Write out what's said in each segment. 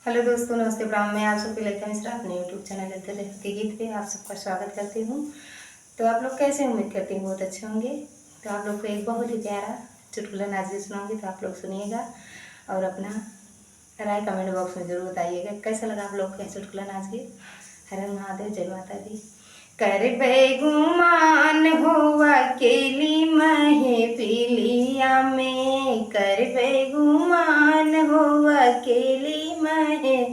Hello दोस्तों, नमस्ते प्रणाम। मैं आप सबकी ललिता मिश्रा अपने यूट्यूब चैनल ललिता के गीत पे आप सबका स्वागत करती हूँ। तो आप लोग कैसे, उम्मीद करती हूँ बहुत अच्छे होंगे। तो आप लोग को एक बहुत ही प्यारा चुटकुला नाच सुनाऊंगी, तो आप लोग सुनिएगा और अपना राय कमेंट बॉक्स में जरूर बताइएगा कैसा लगा आप लोग का चुटकुला नाच गीत। हर हर महादेव, जय माता दी। कर बेगुमान हुआ केली महे पिलिया में, कर बेगुमान हुआ केली महे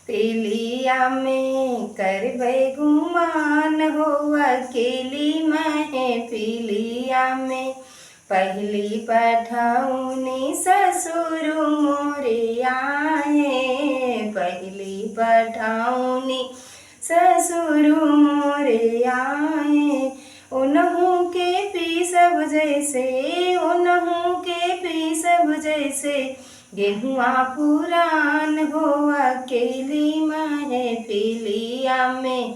पिलिया में, कर बेगुमान हुआ केली महे पिलिया में। पहली पठौनी ससुर मोरे आए, पहली पठौनी ससुर मोरे आए। उन्हों के पीसब जैसे, उन्हों के पीसब जैसे, गेहुआ पुरान हुआ केली महे पिलिया में।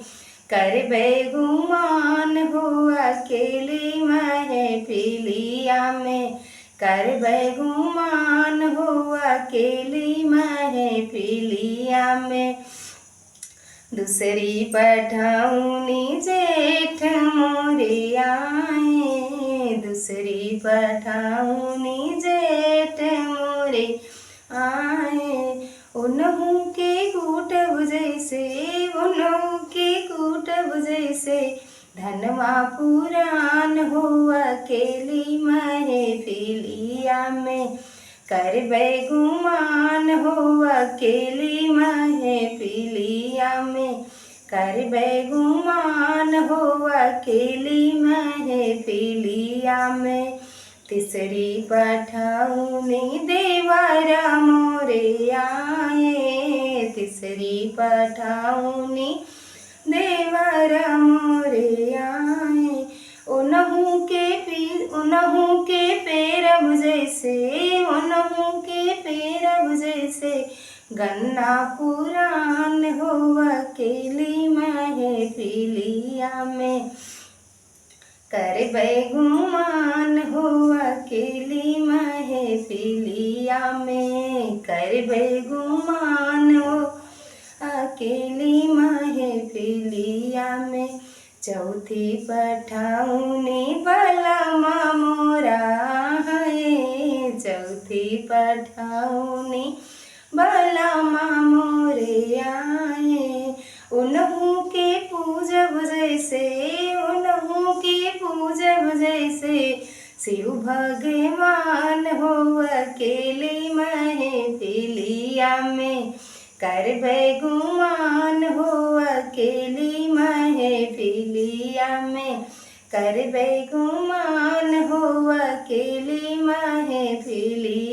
कर बेगुमान हुआ केली महे पिलिया में, कर बेगुमान हुआ केली महे पिलिया में। दूसरी पठौनी जेठ मोरे आए, दूसरी पठौनी जेठ मोरे आए। उन्हों के कूटब जैसे, उन्हों के कूटब जैसे, धनवा पुरान हुआ केली महे पिलिया में। कर बेगुमान हुआ केली महे पिलिया में, कर बेगुमान हुआ केली महे पिलिया में। तीसरी पठौनी देवरा मोरे आए, तीसरी पठौनी देवरा मोरे आए। उन्हों के पेरब जैसे, उन्हों के पेरब जैसे, गन्ना पुरान हुआ केली महे पिलिया में। कर बेगुमान हुआ केली महे पिलिया में, कर बेगुमान हुआ केली महे पिलिया में। चौथी पठौनी बलमा मोरा है, चौथी पठौनी बलमा मोरे आए। उन्हों के पूजब जैसे, उन्हों के पूजब जैसे, शिव भगवान हुआ केली महे पिलिया में। कर बेगुमान हुआ केली महे पिलिया में, कर बेगुमान हुआ केली महे पिलिया